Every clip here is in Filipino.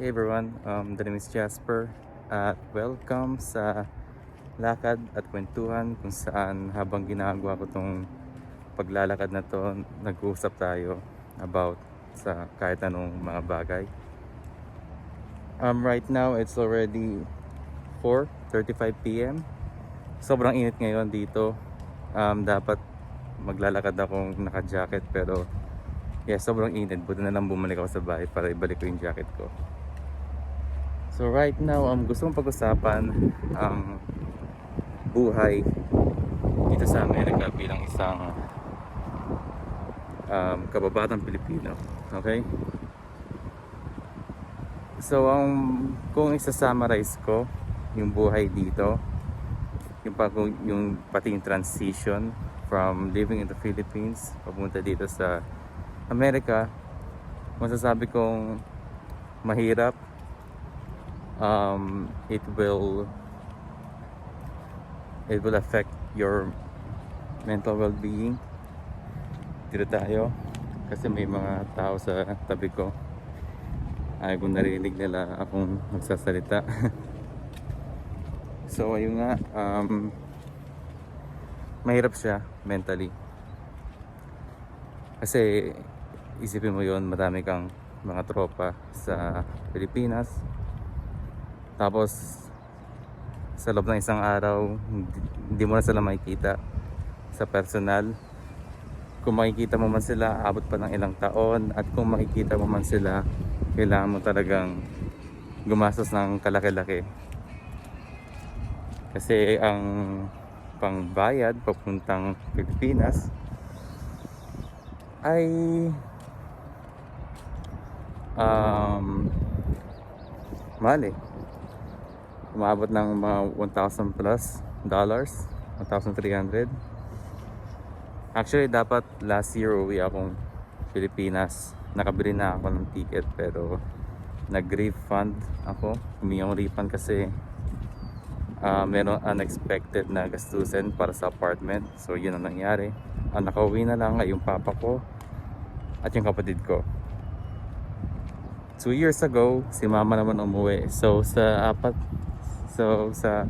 Hey everyone, the name is Jasper at welcome sa Lakad at Kwentuhan kung saan habang ginagawa ko tong paglalakad na to, nag-uusap tayo about sa kahit anong mga bagay. Right now it's already 4:35 p.m. Sobrang init ngayon dito. Dapat maglalakad akong naka-jacket pero sobrang init. Buti na lang bumalik ako sa bahay para ibalik ko yung jacket ko. So right now, gusto kong pag-usapan ang buhay dito sa Amerika bilang isang kababatang Pilipino. Okay? So kung isa-summarize ko yung buhay dito, yung pati yung transition from living in the Philippines papunta dito sa Amerika, masasabi kong mahirap. It will affect your mental well-being. Dito tayo kasi may mga tao sa tabi ko, ay kung narinig nila akong magsasalita. So ayun nga, mahirap siya mentally kasi isipin mo yon, madami kang mga tropa sa Pilipinas. Tapos sa loob ng isang araw, hindi mo na sila makikita sa personal. Kung makikita mo man sila, abot pa ng ilang taon. At kung makikita mo man sila, kailangan mo talagang gumastos ng kalaki-laki. Kasi ang pangbayad papuntang Pilipinas ay mahal eh. Umabot ng mga $1,000 plus, $1,300. Actually, dapat last year uwi akong Pilipinas. Nakabili na ako ng ticket pero nag-refund ako. Humingi akong refund kasi meron unexpected na gastusin para sa apartment. So yun ang nangyari. Nakauwi na lang yung papa ko at yung kapatid ko. 2 years ago, si mama naman umuwi. So sa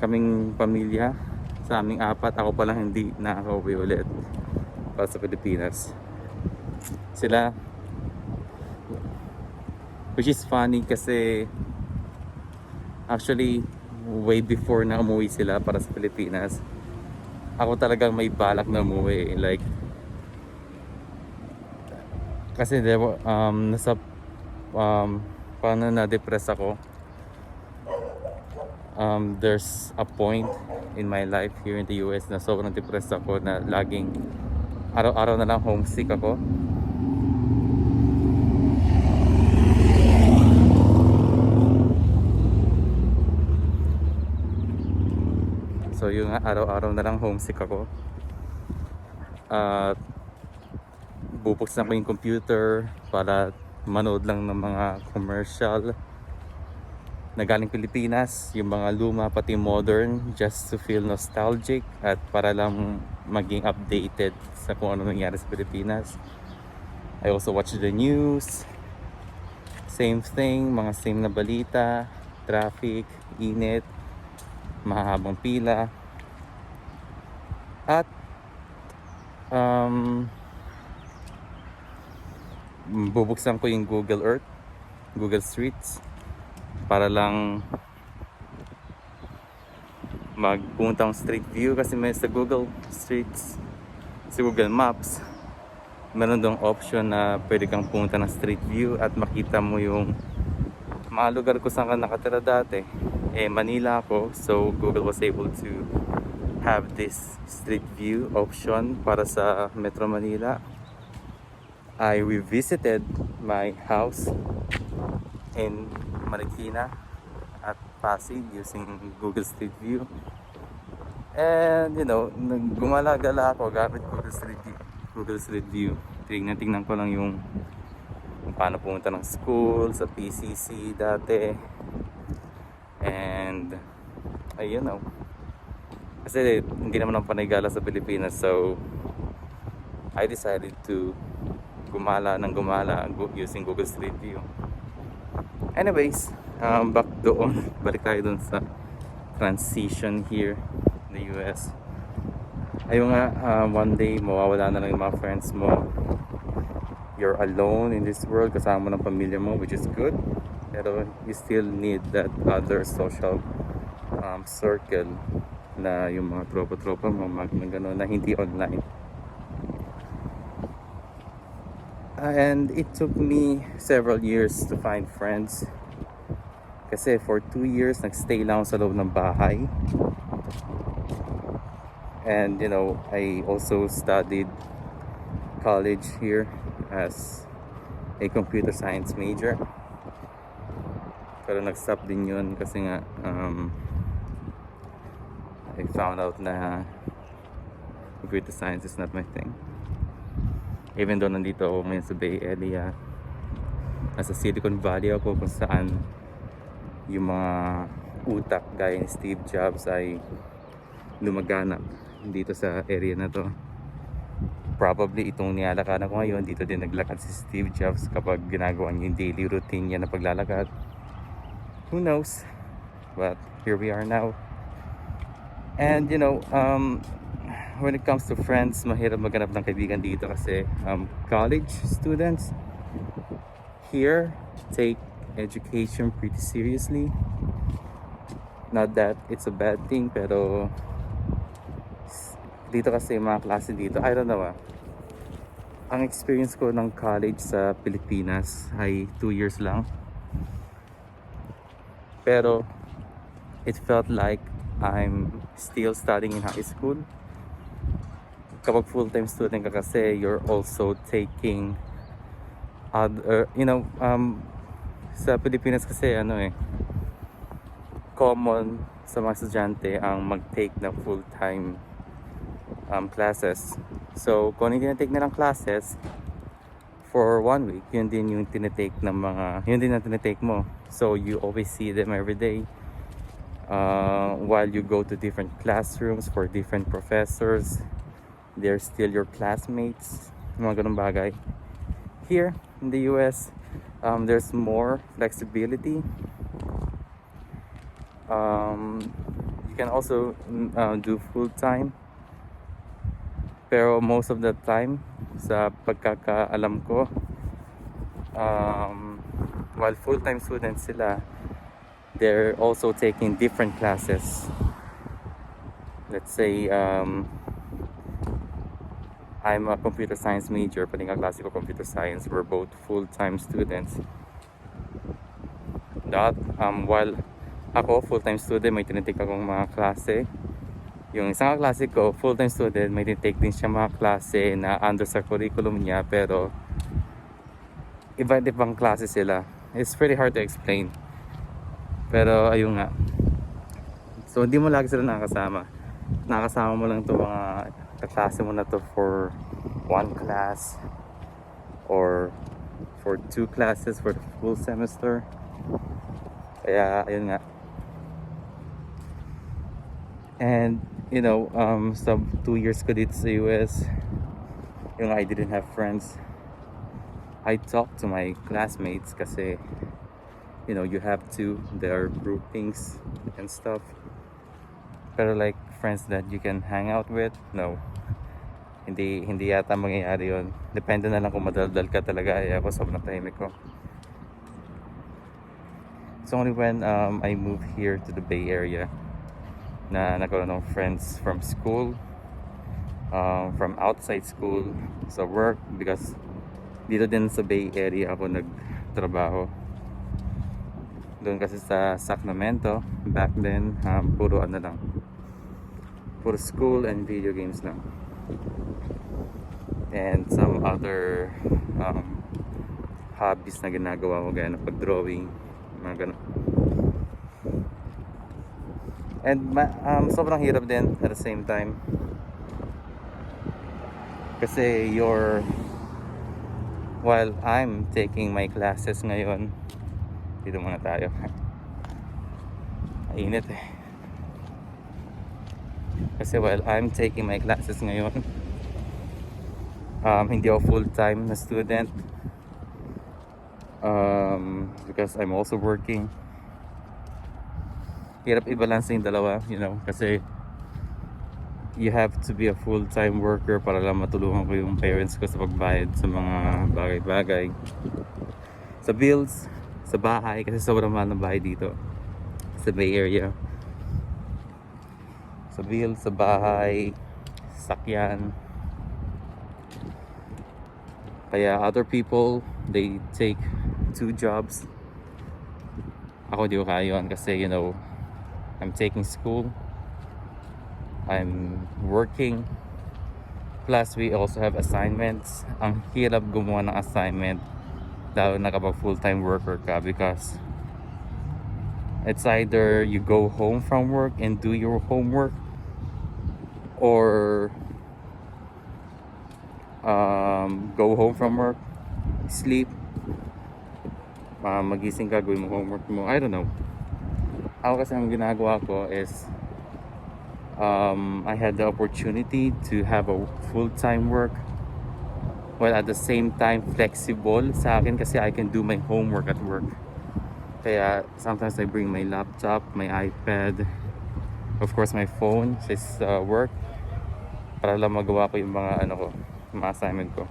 kaming pamilya, sa aming apat, ako pa lang hindi nakaka-uwi ulit para sa Pilipinas. Sila, which is funny kasi actually way before na umuwi sila para sa Pilipinas, ako talagang may balak na umuwi. Like, kasi paano na-depress ako. There's a point in my life here in the US na sobrang depressed ako na laging araw-araw na lang homesick ako. So yung araw-araw na lang homesick ako. At bubuksan ko yung computer para manood lang ng mga commercial na galing Pilipinas, yung mga luma pati modern, just to feel nostalgic at para lang maging updated sa kung ano nangyari sa Pilipinas. I also watch the news, same thing, mga same na balita, traffic, init, mahabang pila, at bubuksan ko yung Google Earth, Google Streets, para lang magpunta ng street view kasi may sa Google Streets, sa Google Maps, meron dong option na pwede kang pumunta ng street view at makita mo yung mga lugar kung saan ka nakatira dati. Manila ako, so Google was able to have this street view option para sa Metro Manila. I revisited my house in Marikina at Pasig using Google Street View, and gumala-gala ako gamit Google Street View. Tingnan ko lang yung paano pumunta ng school sa PCC dati, and kasi hindi naman ako panay-gala sa Pilipinas, so I decided to gumala using Google Street View. Anyways, back doon. Balik tayo doon sa transition here in the US. Ayun nga, one day mawawala na lang yung mga friends mo. You're alone in this world, kasama mo ng pamilya mo, which is good. Pero you still need that other social circle na yung mga tropa-tropa mo, mga gano'n na hindi online. And it took me several years to find friends. Kasi for 2 years, nagstay lang ako sa loob ng bahay. And you know, I also studied college here as a computer science major. Pero nag-stop din yun kasi nga I found out na computer science is not my thing. Even though nandito ako ngayon sa Bay Area, nasa Silicon Valley ako kung saan yung mga utak gaya ni Steve Jobs ay lumaganap dito sa area na to. Probably itong nilalakaran ko ngayon, dito din naglakad si Steve Jobs kapag ginagawa niya yung daily routine niya na paglalakad. Who knows? But here we are now. And you know, when it comes to friends, mahirap maghanap ng kaibigan dito kasi college students here take education pretty seriously. Not that it's a bad thing, pero dito kasi yung mga klase dito, I don't know ang experience ko ng college sa Pilipinas ay 2 years lang, pero it felt like I'm still studying in high school. Kapag full-time student ka kasi, you're also taking other, you know, sa Pilipinas kasi common sa mga estudyante ang mag-take ng full-time classes. So kung hindi na-take na ng classes for 1 week, yun din yung tinitake ng mga, yun din ang tinitake mo. So you always see them every day, while you go to different classrooms for different professors. They're still your classmates, mga ganung bagay. Here in the US, there's more flexibility. You can also do full-time. Pero most of the time, sa pagkakaalam ko, while full-time students sila, they're also taking different classes. Let's say, I'm a computer science major, pati nga klase ko computer science. We're both full-time students. While ako, full-time student, may tinitake akong mga klase. Yung isang klase ko, full-time student, may tinitake din siya mga klase na under sa curriculum niya, pero iba-ibang klase sila. It's pretty hard to explain. Pero ayun nga. So hindi mo lagi sila nakakasama. Nakakasama mo lang to mga kaklase mo na to for 1 class or for 2 classes for the full semester. Kaya ayun nga. And you know, sa 2 years ko dito sa US, yung I didn't have friends. I talked to my classmates kasi you know, you have to, there are groupings and stuff. Pero like friends that you can hang out with, no. Hindi yata mangyayari yun. Depende na lang kung madaldal ka talaga. Ay ako sobrang tahimik ko. It's only when I moved here to the Bay Area na nagkaroon ng friends from school, from outside school, sa work, because dito din sa Bay Area ako nagtrabaho. Doon kasi sa Sacramento, back then, puro lang, puro school and video games lang, and some other hobbies na ginagawa ko, gaya ng pag-drawing, mga ganun. And sobrang hirap din at the same time kasi while I'm taking my classes ngayon, dito muna tayo. Mainit eh. Kasi while I'm taking my classes ngayon, hindi ako full-time na student. Because I'm also working. Hirap i-balance yung dalawa, kasi you have to be a full-time worker para lang matulungan ko yung parents ko sa pagbayad sa mga bagay-bagay, sa bills, sa bahay, kasi sobrang mahal ng bahay dito sa Bay Area. Sa bills, sa bahay, sakyan. Kaya other people, they take 2 jobs. Ako di ko kaya yun kasi I'm taking school, I'm working, plus we also have assignments. Ang hirap gumawa ng assignment lalo na kapag full-time worker ka, because it's either you go home from work and do your homework, or go home from work, sleep, magising ka, gawin mo homework mo. I don't know. Ako kasi ang ginagawa ko is I had the opportunity to have a full-time work, while at the same time flexible sa akin kasi I can do my homework at work. Kaya sometimes I bring my laptop, my iPad, of course my phone sa work, para lang magawa ko yung mga mga assignment ko.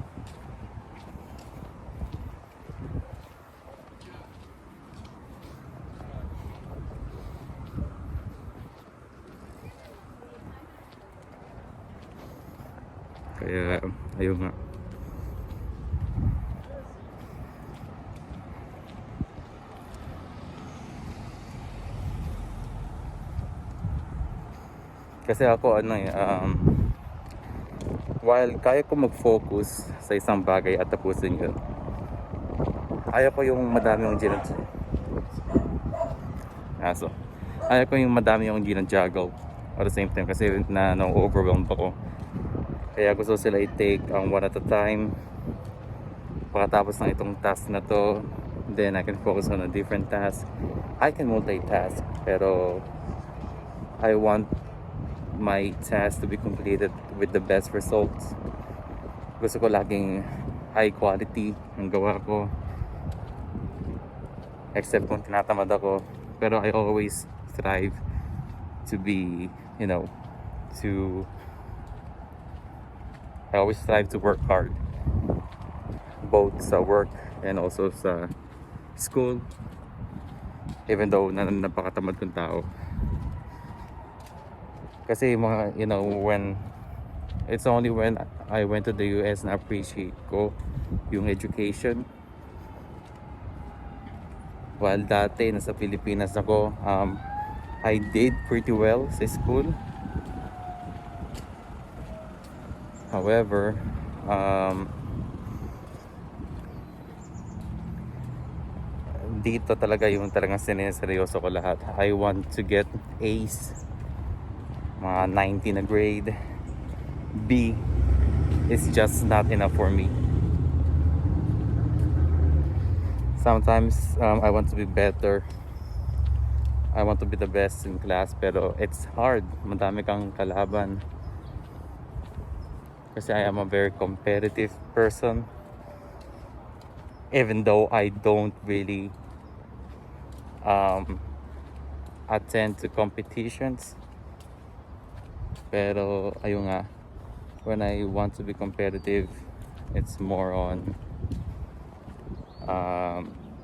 Kaya ayun nga. Kasi ako while kaya ko mag-focus sa isang bagay at tapusin yun, ayaw ko yung madami yung juggle at the same time, kasi na-overwhelmed ako. Kaya gusto sila i-take one at a time. Pagkatapos ng itong task na to, then I can focus on a different task. I can multitask, pero I want my task to be completed with the best results. Gusto ko laging high quality ang gawa ko, except kung tinatamad ako. Pero I always strive to be, I always strive to work hard, both sa work and also sa school, even though napakatamad kong tao. Kasi when it's only when I went to the US na appreciate ko yung education. While dati nasa Pilipinas ako, I did pretty well sa school. However, dito talaga yung talagang sineseryoso ko lahat. I want to get A's, mga 90 na grade. B is just not enough for me. Sometimes I want to be better. I want to be the best in class, pero it's hard. Madami kang kalaban. Kasi I am a very competitive person. Even though I don't really attend to competitions. Pero ayun nga, when I want to be competitive, it's more on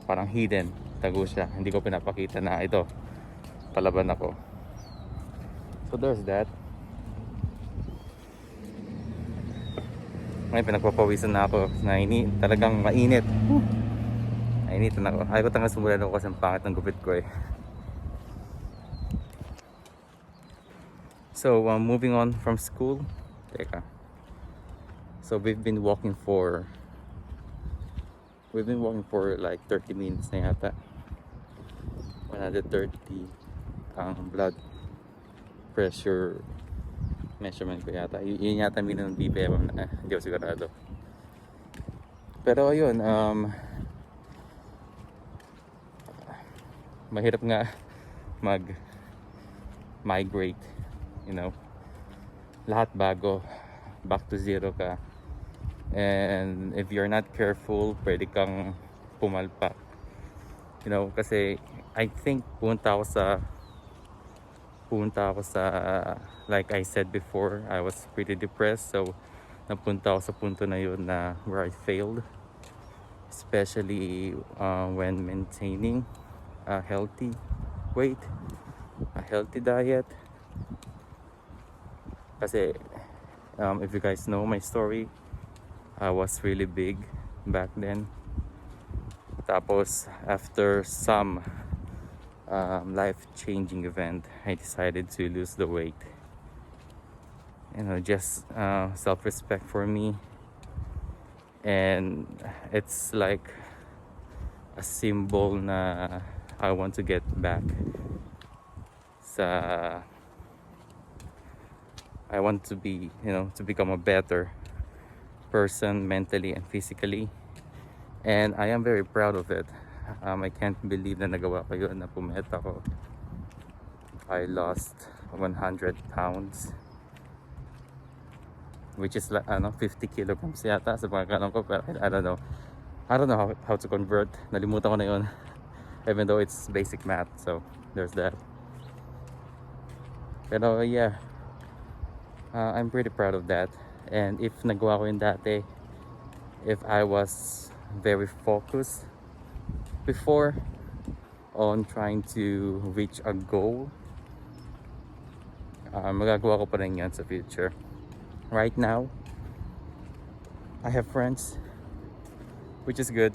parang hidden, tago siya. Hindi ko pinapakita na ito, palaban ako. So there's that. Ngayon pinagpapawisan na ako, talagang mainit. Nainitan ako. Ayaw ko tangang sumulan ako kasi ang pangit ng gupit ko eh. So moving on from school. Teka. So we've been walking for like 30 minutes na yata. 130 ang blood pressure measurement ko yata. Yun yata minimum BPM na, hindi ko sigurado. Pero ayun, mahirap nga mag-migrate, lahat bago, back to zero ka. And if you're not careful, pwede kang pumalpak. Kasi I think punta ako sa like I said before, I was pretty depressed. So napunta ako sa punto na yun na where I failed, especially when maintaining a healthy weight, a healthy diet. Kasi if you guys know my story, I was really big back then. Tapos after some life-changing event, I decided to lose the weight. Just self-respect for me, and it's like a symbol na I want to get back sa I want to be, to become a better person mentally and physically. And I am very proud of it. I can't believe na nagawa ko yun, na pumayat ako. I lost 100 pounds, which is like 50 kilograms yata sa pagkakaroon ko. Pero I don't know how to convert. Nalimutan ko na yun. Even though it's basic math, so there's that. Pero yeah, I'm pretty proud of that. And if nagawa ko yun dati, if I was very focused before on trying to reach a goal, magagawa ko pa rin yan sa future. Right now, I have friends, which is good.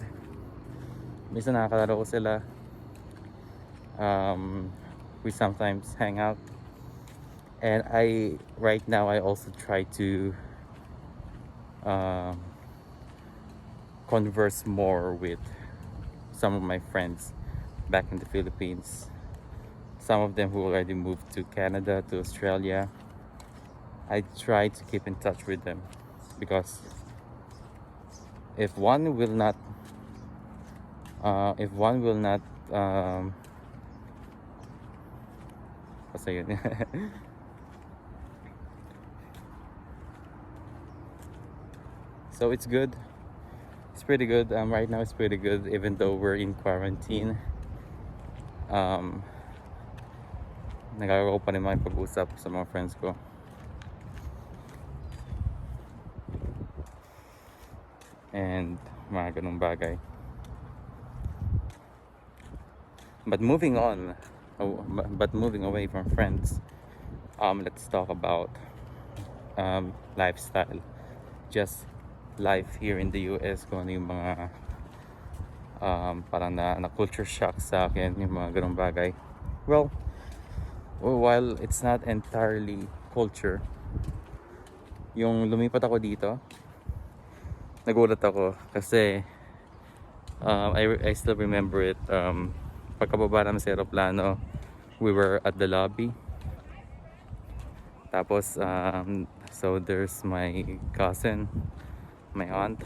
Minsan nakakalaro ko sila. We sometimes hang out. And right now I also try to converse more with some of my friends back in the Philippines. Some of them who already moved to Canada, to Australia. I try to keep in touch with them, because if one will not basta yun. So it's good. It's pretty good. Right now it's pretty good, even though we're in quarantine. Nagagawa ko pa rin makipag-usap sa mga friends ko. And mga ganung bagay. But moving away from friends, let's talk about lifestyle. Just life here in the US, kung ano yung mga parang na culture shock sa akin, yung mga ganung bagay. Well, while it's not entirely culture, yung lumipat ako dito, nagulat ako kasi I still remember it. Pagkababa namin sa aeroplano, we were at the lobby. Tapos so there's my cousin, my aunt.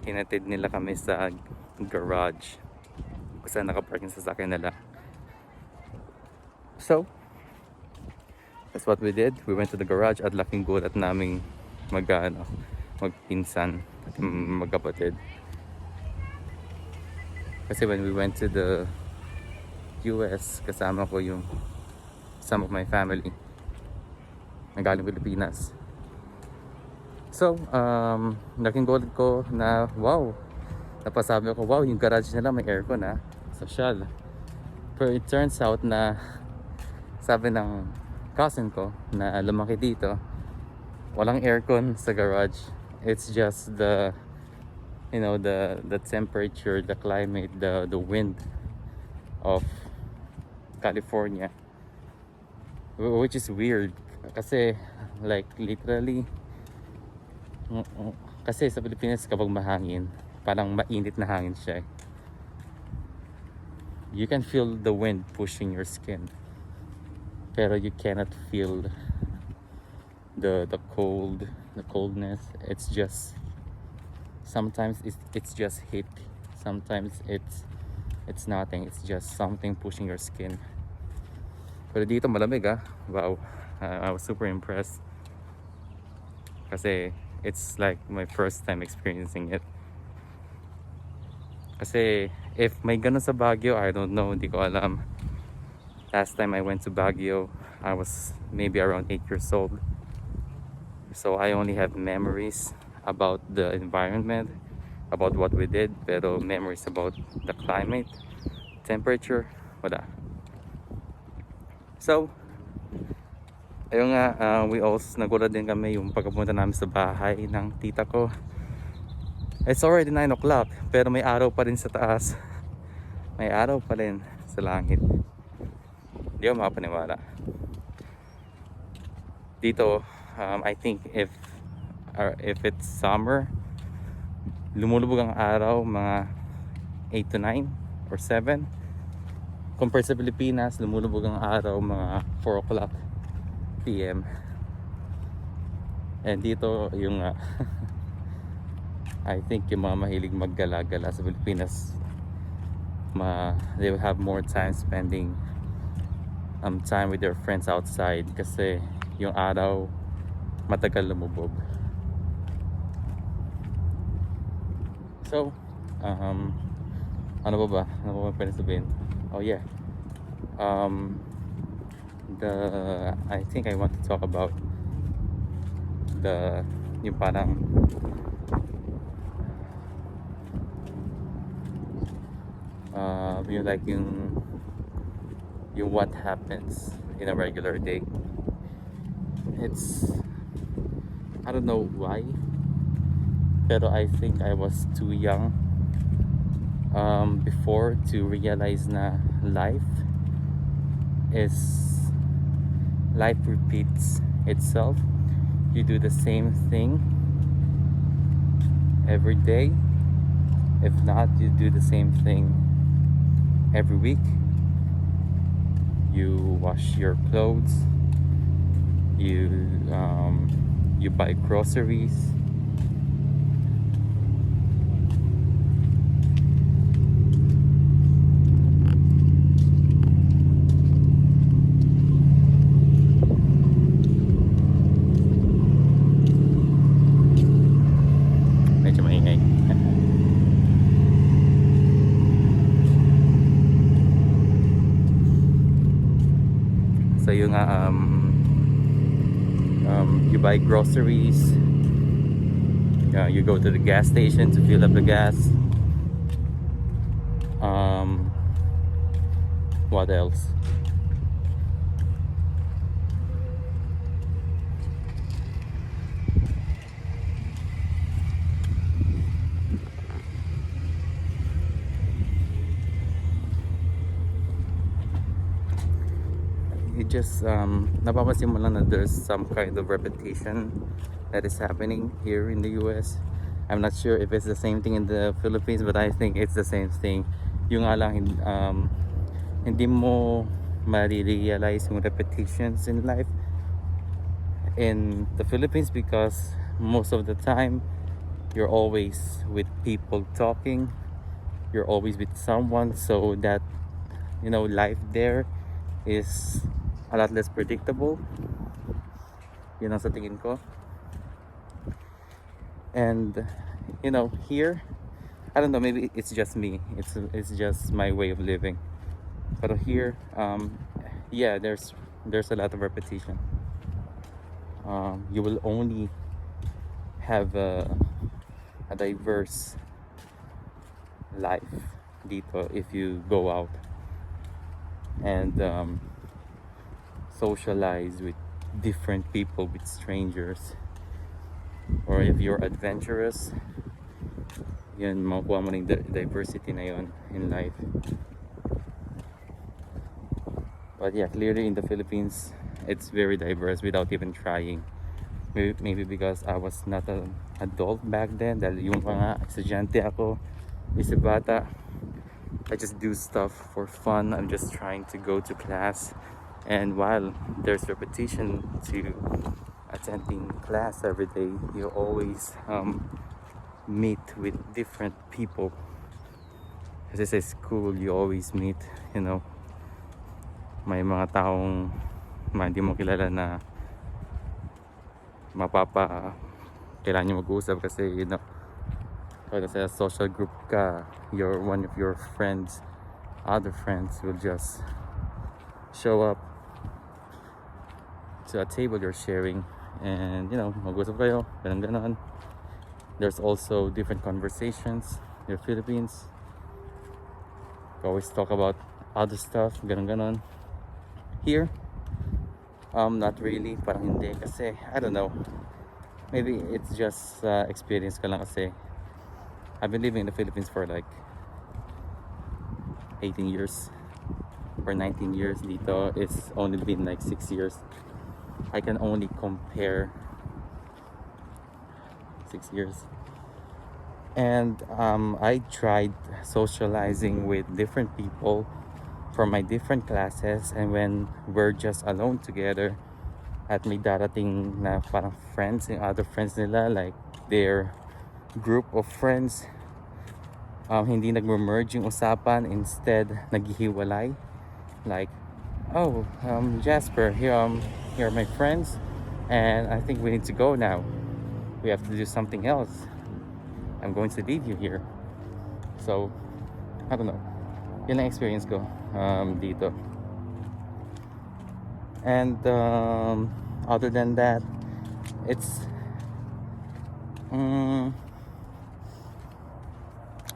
Hinatid nila kami sa garage kung saan nakapark yung sasakyan nila. So that's what we did. We went to the garage at laking gulat naming magpinsan at magkapatid. Kasi when we went to the US, kasama ko yung some of my family na galing Pilipinas. So, laking gulat ko na wow. Napasabi ako, wow, yung garage nila may aircon ha. Social. Pero it turns out na sabi ng cousin ko na lumaki dito, walang aircon sa garage. It's just the temperature, the climate, the wind of California, which is weird kasi like literally kasi sa Pilipinas kapag mahangin, parang mainit na hangin siya. You can feel the wind pushing your skin, pero you cannot feel the coldness. It's just sometimes it's just heat, sometimes it's nothing, it's just something pushing your skin. Pero dito malamig wow. I was super impressed kasi it's like my first time experiencing it. Kasi if may ganun sa Baguio, I don't know, hindi ko alam. Last time I went to Baguio, I was maybe around 8 years old. So I only have memories about the environment, about what we did, pero memories about the climate, temperature, wala. So, ayun nga, we also nagulat din kami yung pagkapunta namin sa bahay ng tita ko. It's already 9 o'clock, pero may araw pa rin sa taas. May araw pa rin sa langit. Hindi ako makapaniwala. Dito, I think if it's summer, lumulubog ang araw mga 8 to 9 or 7. Compared sa Pilipinas, lumulubog ang araw mga 4 o'clock PM. And dito yung I think yung mga mahilig maggala-gala sa Pilipinas, they will have more time spending time with their friends outside kasi yung araw matagal lumubog. So, ano ba? Ano ba pwede sabihin? Oh yeah. I think I want to talk about yung parang yung what happens in a regular day. It's, I don't know why, pero I think I was too young before to realize na life repeats itself. You do the same thing every day. If not, you do the same thing every week. You wash your clothes, you buy groceries, medyo maingay. So yung you buy groceries, you go to the gas station to fill up the gas. What else? It just napapansin mo lang na there's some kind of repetition that is happening here in the US. I'm not sure if it's the same thing in the Philippines, but I think it's the same thing. Yung nga lang hindi mo ma-realize yung repetitions in life in the Philippines because most of the time you're always with people talking, you're always with someone, so that life there is a lot less predictable. Yun ang sa tingin ko. And here, I don't know, maybe it's just me, it's just my way of living, but here yeah, there's a lot of repetition. You will only have a diverse life dito if you go out and socialize with different people, with strangers, or if you're adventurous, yun, makukuha mo ng diversity na yun in life. But yeah, clearly in the Philippines it's very diverse without even trying. Maybe because I was not an adult back then, dahil yung mga estudyante ako, isip bata, I just do stuff for fun. I'm just trying to go to class, and while there's repetition to attending class every day, you always meet with different people. Kasi sa school, you always meet, may mga taong hindi mo kilala na kailangan nyo mag-uusap kasi Pag nasa social group ka, one of your friends, other friends will just show up to a table you're sharing, and mag-usap kayo, ganon. There's also different conversations. In the Philippines, we always talk about other stuff, ganon. Here, not really, parang hindi, kasi I don't know, maybe it's just experience ko lang, kasi I've been living in the Philippines for like 18 years or 19 years. Dito it's only been like 6 years. I can only compare 6 years. And I tried socializing with different people from my different classes, and when we're just alone together, at may darating na parang friends and other friends nila, like their group of friends, hindi nagme-merge yung usapan, instead naghihiwalay, like, oh, Jasper, here are my friends, and I think we need to go now, we have to do something else, I'm going to leave you here. So I don't know, yun ang experience ko dito. And other than that, it's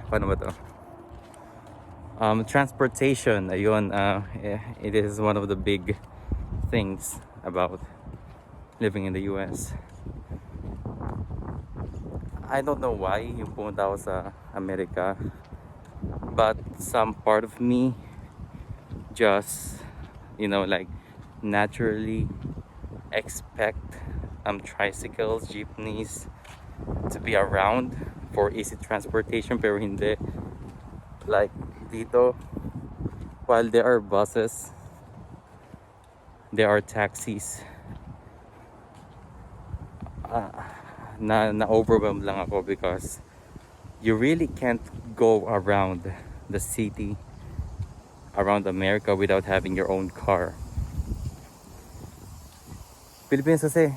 paano ba to? Transportation, ayun, it is one of the big things about living in the US. I don't know why yung pumunta ako sa Amerika, but some part of me just, like, naturally expect tricycles, jeepneys to be around for easy transportation, pero hindi. Like dito, while there are buses, there are taxis. Na-overwhelmed lang ako, because you really can't go around the city, around America, without having your own car. Philippines kasi,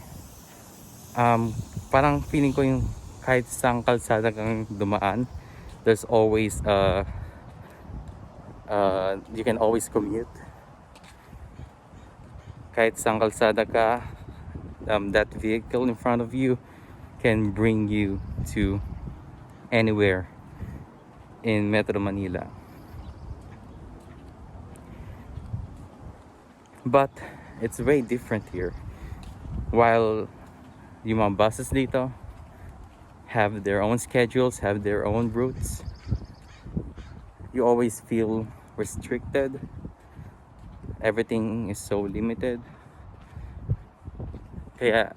parang feeling ko yung kahit saan kalsada kang dumaan, there's always you can always commute. Kahit saan kalsada ka, that vehicle in front of you can bring you to anywhere in Metro Manila. But it's way different here. While yung mga buses dito have their own schedules, have their own routes, you always feel restricted. Everything is so limited. Kaya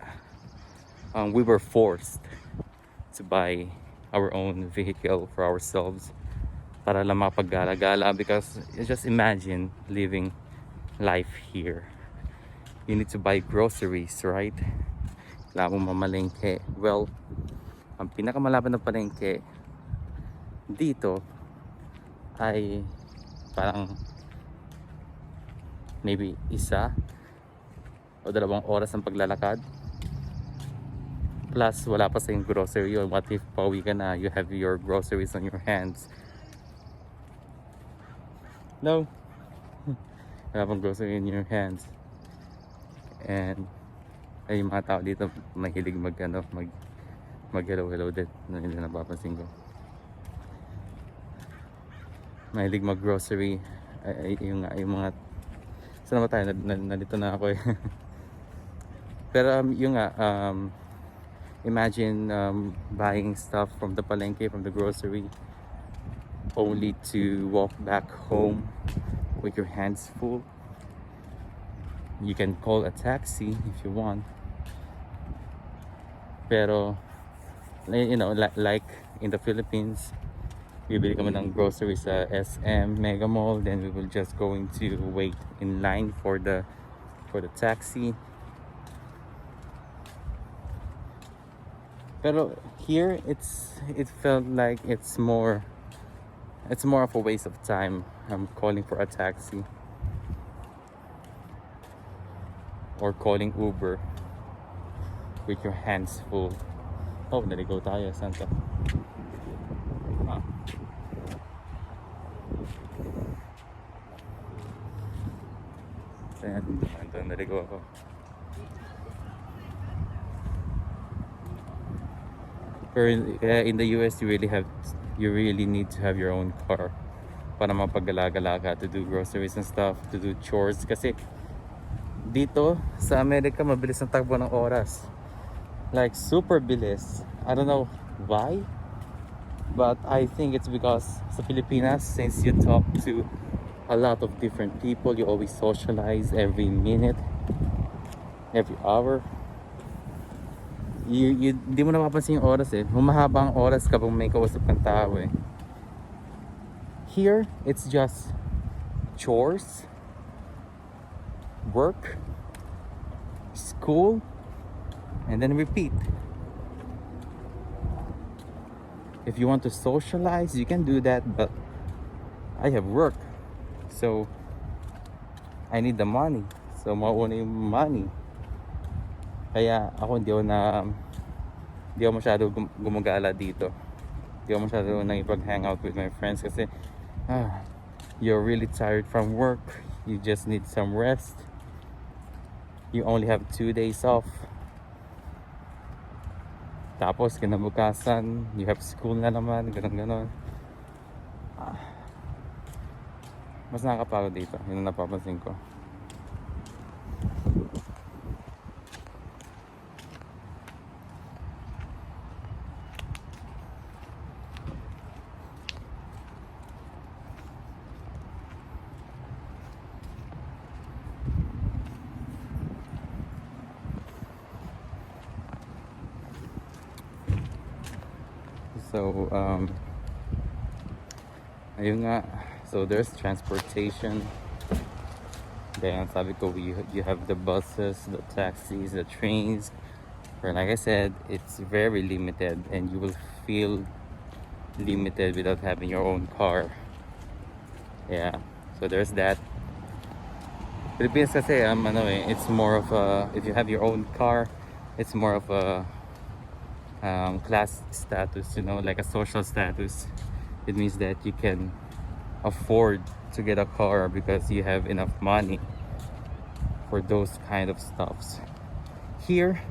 we were forced to buy our own vehicle for ourselves para lang mapagala-gala, because just imagine living life here. You need to buy groceries, right? Kailangan mong mamalengke. Well, ang pinakamalapit na palengke dito ay parang maybe 1 o 2 oras ang paglalakad. Plus, wala pa sa yung grocery. Or what if pauwi ka na, you have your groceries on your hands? No. Wala pang grocery in your hands. And ay, yung mga tao dito mahilig mag hello din, na hindi napapansin ko. Mahilig mag grocery. Yung mga, saan ba tayo? Nandito na ako eh. Pero yung imagine buying stuff from the palengke, from the grocery, only to walk back home with your hands full. You can call a taxi if you want, pero like in the Philippines, bibili kami ng groceries sa SM Mega Mall, then we will just going to wait in line for the taxi. Pero here it felt like it's more of a waste of time. I'm calling for a taxi or calling Uber with your hands full. Oh, naligaw tayo, Santa. So yan, ito naligo ako. Kaya in the US, you really need to have your own car para mapagala-gala ka, to do groceries and stuff, to do chores. Kasi dito sa Amerika, mabilis ang takbo ng oras. Like super bilis. I don't know why, but I think it's because sa Pilipinas, since you talk to a lot of different people, you always socialize every minute, every hour. You di mo napapansin yung oras eh. Humahaba ang oras kapag may kausap kang tao eh. Here, it's just chores, work, school, and then repeat. If you want to socialize, you can do that, but I have work. So, I need the money. So, mauna yung money. Kaya ako hindi ako masyado gumagala dito. Hindi ako masyado nakipag-hangout with my friends kasi you're really tired from work. You just need some rest. You only have 2 days off. Tapos kinabukasan, you have school na naman, ganon. Mas nakakapagod dito, yun ang napapansin ko. So, ayun nga. So, there's transportation. Then, sabi ko, you have the buses, the taxis, the trains. But like I said, it's very limited and you will feel limited without having your own car. Yeah. So, there's that. Philippines kasi, it's more of a, if you have your own car, it's more of a class status, like a social status. It means that you can afford to get a car because you have enough money for those kind of stuffs. Here,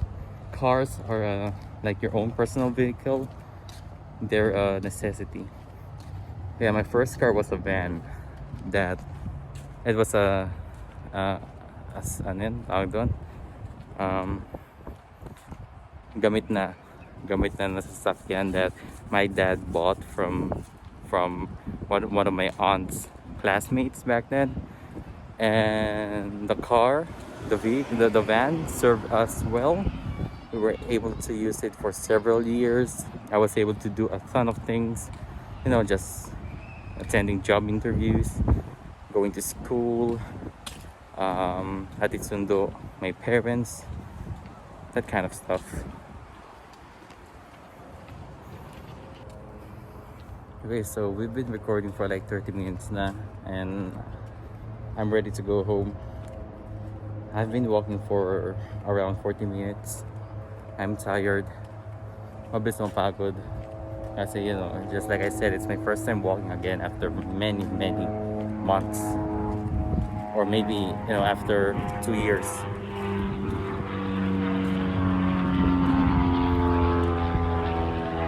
cars are like your own personal vehicle. They're a necessity. Yeah, my first car was a van. It was tawag doon? Gamit na nasasakyan that my dad bought from one of my aunt's classmates back then. And the van served us well. We were able to use it for several years. I was able to do a ton of things, just attending job interviews, going to school, hatid sundo my parents, that kind of stuff. Okay, so we've been recording for like 30 minutes na and I'm ready to go home. I've been walking for around 40 minutes. I'm tired. Mabilis mapagod. Kasi, just like I said, it's my first time walking again after many, many months. Or maybe, after 2 years.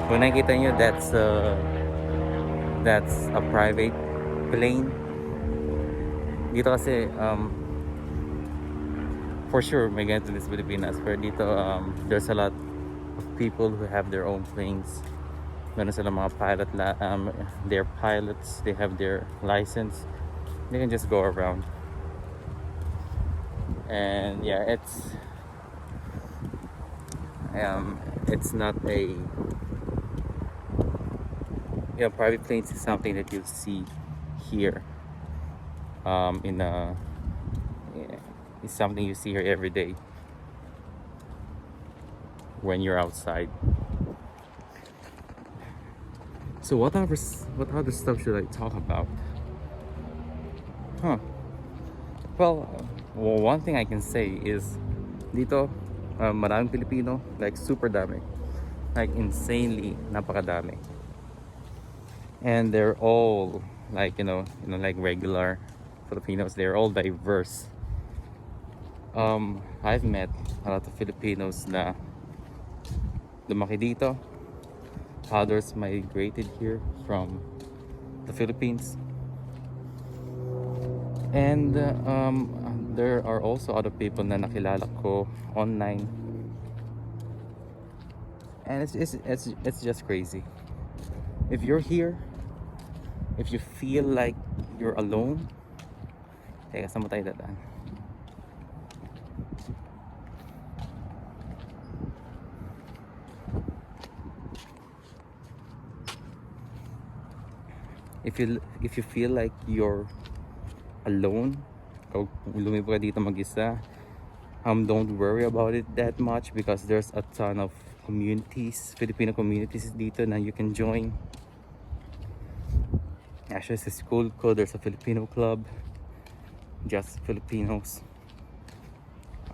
Kung nakikita nyo, that's a private plane. Dito kasi for sure may ganito din sa Pilipinas, pero dito there's a lot of people who have their own planes. Meron sila mga they're pilots, they have their license, they can just go around. And yeah, it's not a private planes is something that you see here. It's something you see here every day when you're outside. So what other stuff should I talk about? Well, one thing I can say is dito maraming Filipino, like super dami, like insanely napakadami. And they're all like like regular Filipinos. They're all diverse. I've met a lot of Filipinos na lumaki dito. Others migrated here from the Philippines. And there are also other people na nakilala ko online. And it's just crazy. If you're here, if you feel like you're alone, teka, saan mo tayo dadaan? If you feel like you're alone, kung lumipo ka dito mag-isa, don't worry about it that much because there's a ton of communities, Filipino communities dito na you can join. Actually, sa school ko, there's a Filipino club, just Filipinos.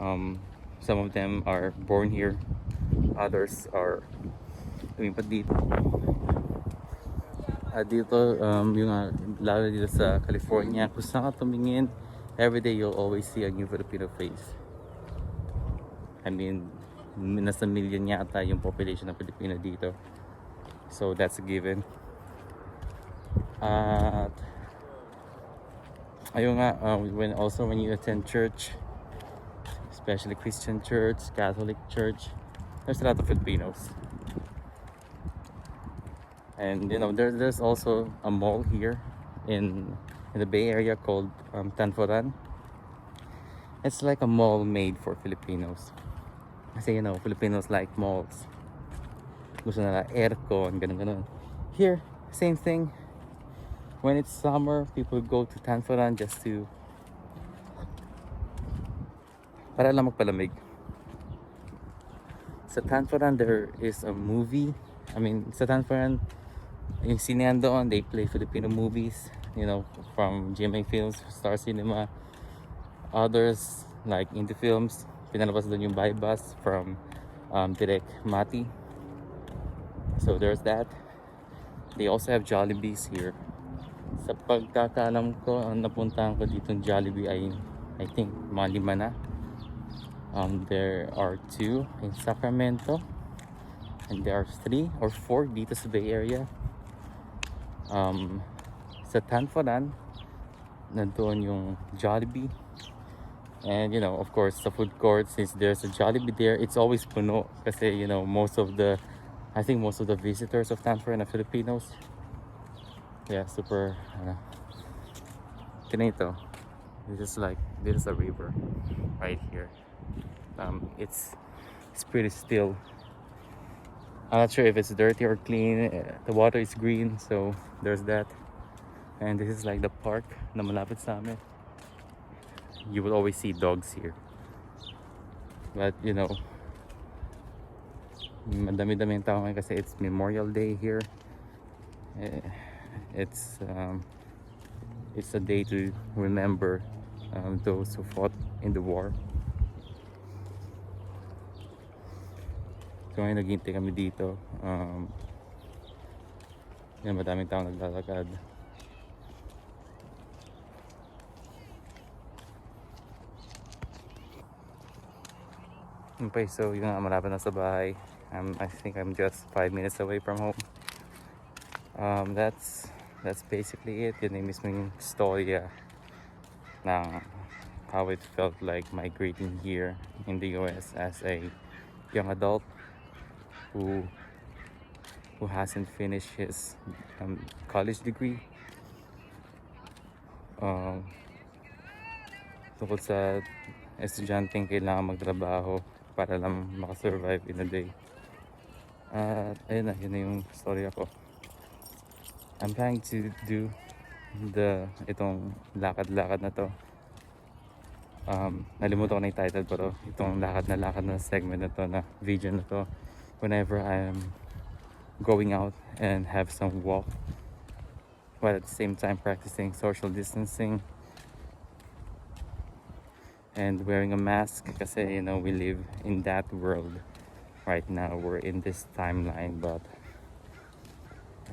Some of them are born here, others are lumipat dito. Dito, lalo dito sa California, kung saan ka tumingin, everyday you'll always see a new Filipino face. I mean, nasa million yata yung population ng Pilipino dito. So that's a given. At ayun nga, when you attend church, especially Christian church, Catholic church, there's a lot of Filipinos. And there's also a mall here in the Bay Area called Tanforan. It's like a mall made for Filipinos. Kasi Filipinos like malls. Gusto nila aircon, ganun. Here, same thing. When it's summer, people go to Tanforan just to para lang magpalamig. Sa Tanforan there is a movie. Sa Tanforan, yung sinehan doon, they play Filipino movies, from GMA Films, Star Cinema. Others, like indie films, pinalabas doon yung Bus from Direk Mati. So there's that. They also have Jollibees here. Sa pagkakaalam ko, napuntahan ko dito ng Jollibee ay I think mga 5 na. There are 2 in Sacramento, and there are 3 or 4 dito sa Bay Area. Sa Tanforan, nandoon yung Jollibee. And of course, the food court, since there's a Jollibee there, it's always puno. Kasi most of the visitors of Tanforan are Filipinos. Yeah, super ganito. This is a river right here. It's pretty still. I'm not sure if it's dirty or clean. The water is green, so there's that. And this is like the park na malapit sa amin. You will always see dogs here. But madami-dami yung tao ngayon kasi it's Memorial Day here. It's a day to remember those who fought in the war. So ngayon naghihintay kami dito. Madaming tao naglalakad. Okay, so malapit na sa bahay. I think I'm just 5 minutes away from home. That's basically it. Yun yung mismo yung storya na how it felt like migrating here in the US as a young adult who hasn't finished his college degree. Tungkol sa estudyanteng kailangan magtrabaho para lang makasurvive in a day. Ayun na yung story ako. I'm trying to do itong lakad-lakad na to. Nalimutan ko na yung title, pero itong lakad na segment na to, na video na to, whenever I'm going out and have some walk, while at the same time practicing social distancing and wearing a mask, kasi we live in that world right now. We're in this timeline, but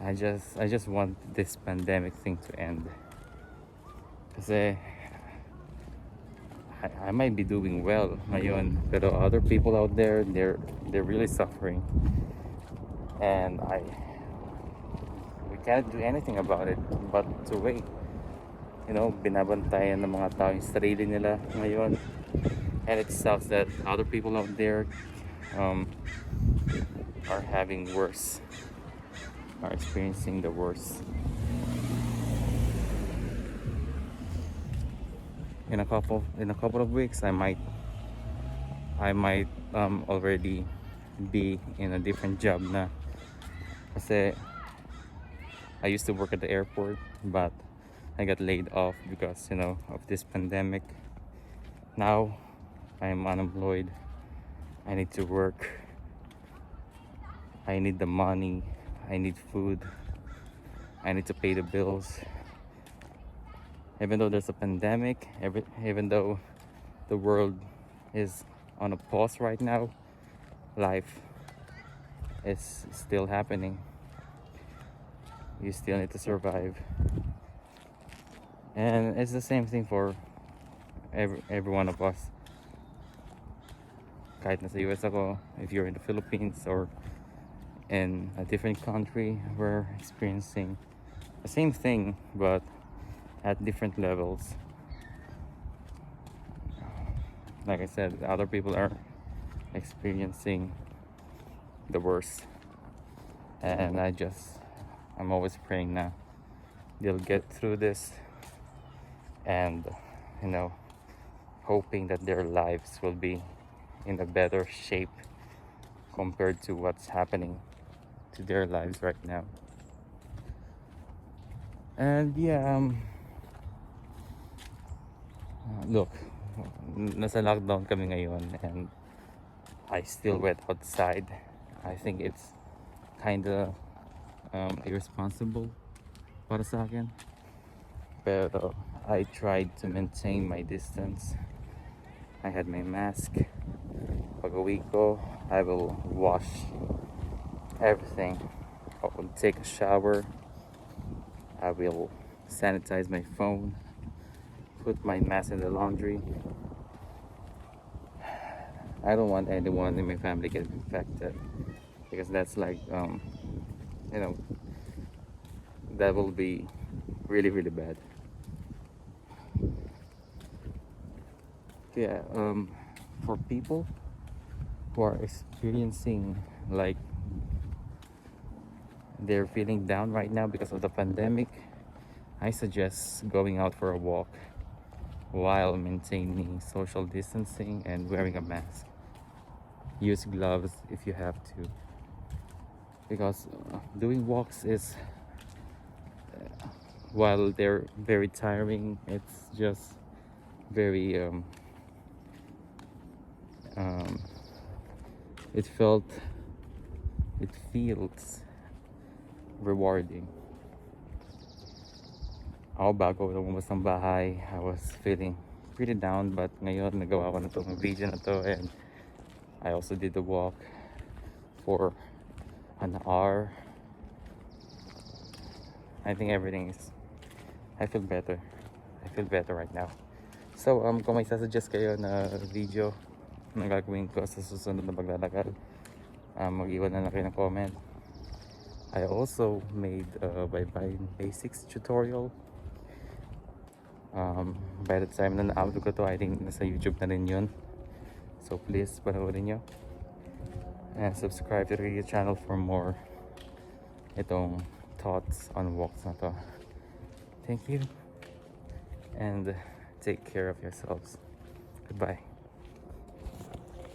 I just want this pandemic thing to end. Kasi I might be doing well ngayon, pero other people out there, they're really suffering, and we can't do anything about it but to wait. Binabantayan ng mga tao yung sarili nila ngayon, and it sucks that other people out there um, are having worse, are experiencing the worst. In a couple of weeks, I might already be in a different job na, kasi I used to work at the airport, but I got laid off because of this pandemic. Now I'm unemployed. I need to work. I need the money. I need food. I need to pay the bills. Even though there's a pandemic, even though the world is on a pause right now, life is still happening. You still need to survive. And it's the same thing for every one of us. Kahit nasa US ako, if you're in the Philippines or in a different country, we're experiencing the same thing but at different levels. Like I said, other people are experiencing the worst, and I'm always praying now they'll get through this, and hoping that their lives will be in a better shape compared to what's happening to their lives right now. And yeah, look, nasa lockdown kami ngayon, and I still went outside. I think it's kinda irresponsible para sa akin, pero I tried to maintain my distance. I had my mask. Pag uwi ko, I will wash everything. I will take a shower. I will sanitize my phone, put my mask in the laundry. I don't want anyone in my family get infected, because that's like that will be really, really bad. Yeah, for people who are experiencing, like, they're feeling down right now because of the pandemic, I suggest going out for a walk while maintaining social distancing and wearing a mask. Use gloves if you have to, because doing walks is, while they're very tiring, it's just very it feels rewarding. Ako, bago lumabas ng bahay, I was feeling pretty down, but ngayon nagawa ko na itong video na to, and I also did the walk for an hour. I think I feel better. I feel better right now. So kung may sasuggest kayo na video na gagawin ko sa susunod na paglalakad, mag-iwan na lang kayo ng comment. I also made a bye-bye basics tutorial. By the time na na-upload ko to, I think nasa YouTube na rin yun. So please, panoorin nyo. And subscribe to the channel for more itong thoughts on walks na to. Thank you. And take care of yourselves. Goodbye.